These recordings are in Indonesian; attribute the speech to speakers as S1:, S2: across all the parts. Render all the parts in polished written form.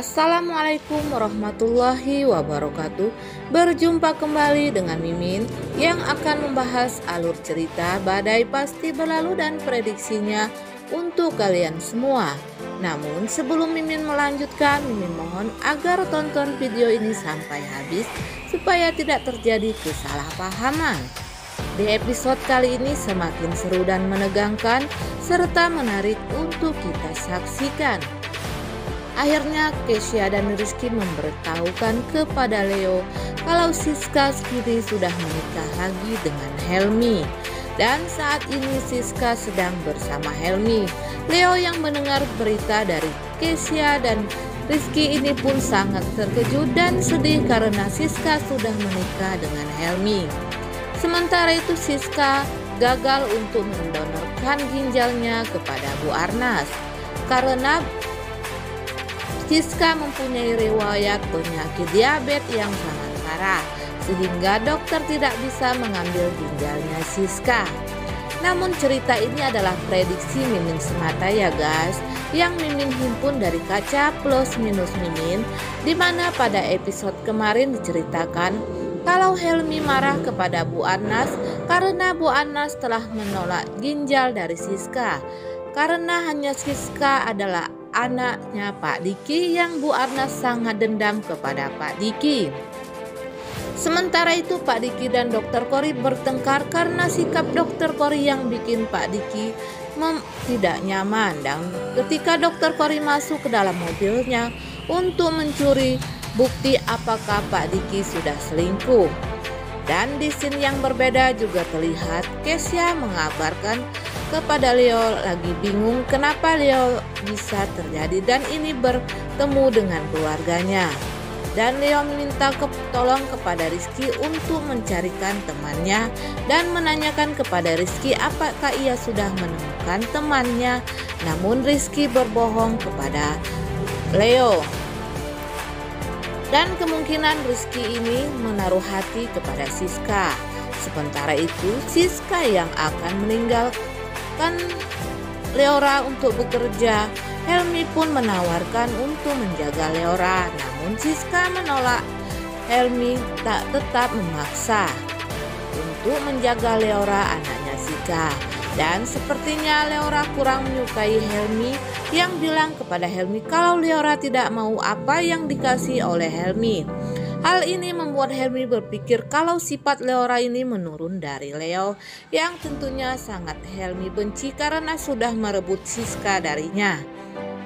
S1: Assalamualaikum warahmatullahi wabarakatuh. Berjumpa kembali dengan Mimin yang akan membahas alur cerita Badai Pasti Berlalu dan prediksinya untuk kalian semua. Namun sebelum Mimin melanjutkan, Mimin mohon agar tonton video ini sampai habis supaya tidak terjadi kesalahpahaman. Di episode kali ini semakin seru dan menegangkan serta menarik untuk kita saksikan. Akhirnya Kesha dan Rizky memberitahukan kepada Leo kalau Siska kini sudah menikah lagi dengan Helmi. Dan saat ini Siska sedang bersama Helmi. Leo yang mendengar berita dari Kesha dan Rizky ini pun sangat terkejut dan sedih karena Siska sudah menikah dengan Helmi. Sementara itu Siska gagal untuk mendonorkan ginjalnya kepada Bu Arnas karena Siska mempunyai riwayat penyakit diabetes yang sangat parah sehingga dokter tidak bisa mengambil ginjalnya Siska. Namun cerita ini adalah prediksi Mimin semata ya guys, yang Mimin himpun dari Kaca Plus Minus Mimin, di mana pada episode kemarin diceritakan kalau Helmi marah kepada Bu Arnas karena Bu Arnas telah menolak ginjal dari Siska. Karena hanya Siska adalah anaknya Pak Diki yang Bu Arnas sangat dendam kepada Pak Diki. Sementara itu Pak Diki dan Dokter Kori bertengkar karena sikap Dokter Kori yang bikin Pak Diki tidak nyaman. Dan ketika Dokter Kori masuk ke dalam mobilnya untuk mencuri bukti apakah Pak Diki sudah selingkuh. Dan di scene yang berbeda juga terlihat Kesha mengabarkan kepada Leo lagi bingung kenapa Leo bisa terjadi dan ini bertemu dengan keluarganya. Dan Leo meminta tolong kepada Rizky untuk mencarikan temannya dan menanyakan kepada Rizky apakah ia sudah menemukan temannya. Namun Rizky berbohong kepada Leo. Dan kemungkinan Rizky ini menaruh hati kepada Siska. Sementara itu Siska yang akan meninggalkan Leora untuk bekerja. Helmi pun menawarkan untuk menjaga Leora, namun Siska menolak. Helmi tetap memaksa untuk menjaga Leora, anaknya Siska. Dan sepertinya Leora kurang menyukai Helmi yang bilang kepada Helmi kalau Leora tidak mau apa yang dikasih oleh Helmi. Hal ini membuat Helmi berpikir kalau sifat Leora ini menurun dari Leo yang tentunya sangat Helmi benci karena sudah merebut Siska darinya.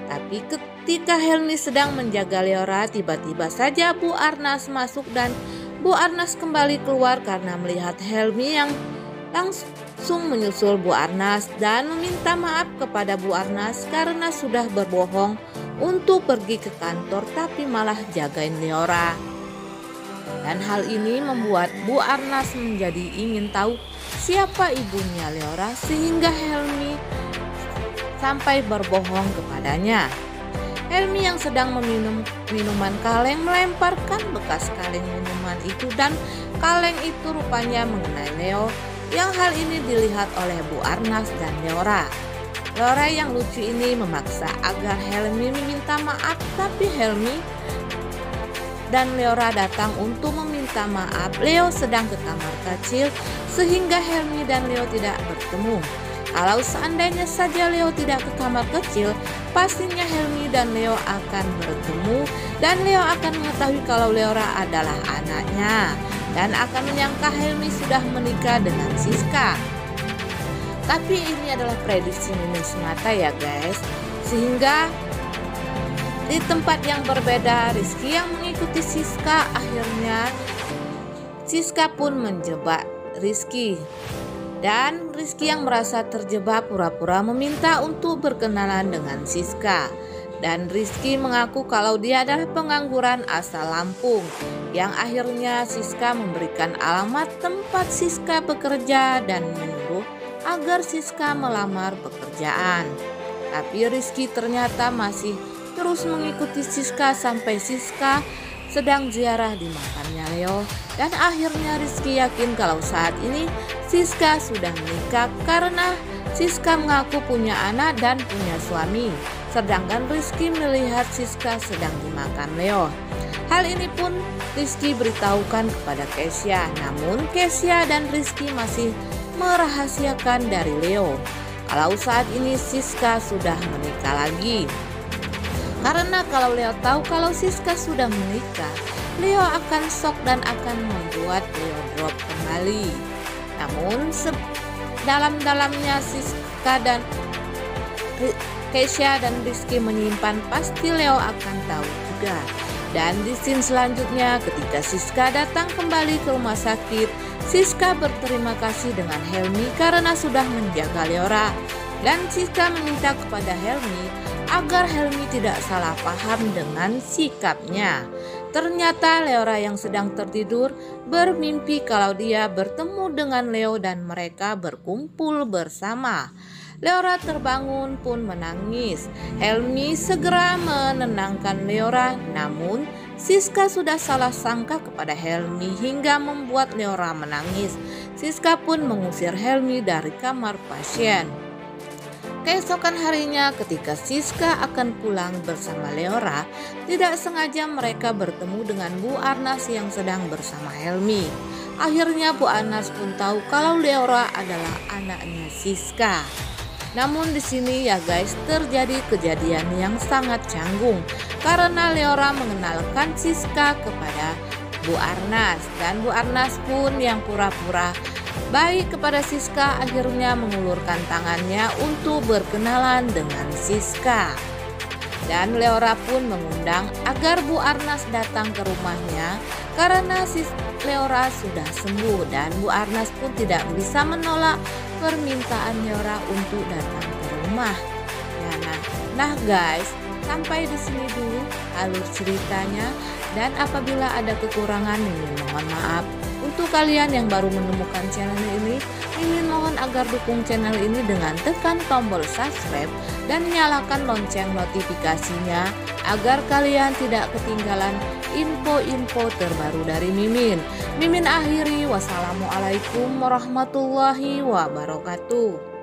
S1: Tapi ketika Helmi sedang menjaga Leora, tiba-tiba saja Bu Arnas masuk dan Bu Arnas kembali keluar karena melihat Helmi yang langsung menyusul Bu Arnas dan meminta maaf kepada Bu Arnas karena sudah berbohong untuk pergi ke kantor tapi malah jagain Leora. Dan hal ini membuat Bu Arnas menjadi ingin tahu siapa ibunya Leora sehingga Helmi sampai berbohong kepadanya. Helmi yang sedang meminum minuman kaleng melemparkan bekas kaleng minuman itu dan kaleng itu rupanya mengenai Leo. Yang hal ini dilihat oleh Bu Arnas dan Leora. Leora yang lucu ini memaksa agar Helmi meminta maaf, tapi Helmi dan Leora datang untuk meminta maaf. Leo sedang ke kamar kecil sehingga Helmi dan Leo tidak bertemu. Kalau seandainya saja Leo tidak ke kamar kecil, pastinya Helmi dan Leo akan bertemu dan Leo akan mengetahui kalau Leora adalah anaknya dan akan menyangka Helmi sudah menikah dengan Siska. Tapi ini adalah prediksi Mimin semata ya guys. Sehingga di tempat yang berbeda Rizky yang mengikuti Siska, akhirnya Siska pun menjebak Rizky. Dan Rizky yang merasa terjebak pura-pura meminta untuk berkenalan dengan Siska. Dan Rizky mengaku kalau dia adalah pengangguran asal Lampung. Yang akhirnya Siska memberikan alamat tempat Siska bekerja dan menyuruh agar Siska melamar pekerjaan. Tapi Rizky ternyata masih terus mengikuti Siska sampai Siska sedang ziarah di makamnya Leo. Dan akhirnya Rizky yakin kalau saat ini Siska sudah menikah karena Siska mengaku punya anak dan punya suami. sedangkan Rizky melihat Siska sedang dimakan Leo. Hal ini pun Rizky beritahukan kepada Kesha, namun Kesha dan Rizky masih merahasiakan dari Leo kalau saat ini Siska sudah menikah lagi. Karena kalau Leo tahu kalau Siska sudah menikah, Leo akan shock dan akan membuat Leo drop kembali. Namun dalam-dalamnya Siska dan Kesha dan Rizky menyimpan, pasti Leo akan tahu juga. Dan di scene selanjutnya ketika Siska datang kembali ke rumah sakit, Siska berterima kasih dengan Helmi karena sudah menjaga Leora. Dan Siska meminta kepada Helmi agar Helmi tidak salah paham dengan sikapnya. Ternyata Leora yang sedang tertidur bermimpi kalau dia bertemu dengan Leo dan mereka berkumpul bersama. Leora terbangun pun menangis. Helmi segera menenangkan Leora, namun Siska sudah salah sangka kepada Helmi hingga membuat Leora menangis. Siska pun mengusir Helmi dari kamar pasien. Keesokan harinya ketika Siska akan pulang bersama Leora, tidak sengaja mereka bertemu dengan Bu Arnas yang sedang bersama Helmi. Akhirnya Bu Arnas pun tahu kalau Leora adalah anaknya Siska. Namun di sini ya guys, terjadi kejadian yang sangat canggung karena Leora mengenalkan Siska kepada Bu Arnas, dan Bu Arnas pun yang pura-pura baik kepada Siska akhirnya mengulurkan tangannya untuk berkenalan dengan Siska. Dan Leora pun mengundang agar Bu Arnas datang ke rumahnya karena Leora sudah sembuh, dan Bu Arnas pun tidak bisa menolak permintaan Leora untuk datang ke rumah. Nah guys, sampai di sini dulu alur ceritanya, dan apabila ada kekurangan Mimin mohon maaf. Untuk kalian yang baru menemukan channel ini, Mimin mohon agar dukung channel ini dengan tekan tombol subscribe dan nyalakan lonceng notifikasinya agar kalian tidak ketinggalan info-info terbaru dari Mimin. Mimin akhiri, wassalamualaikum warahmatullahi wabarakatuh.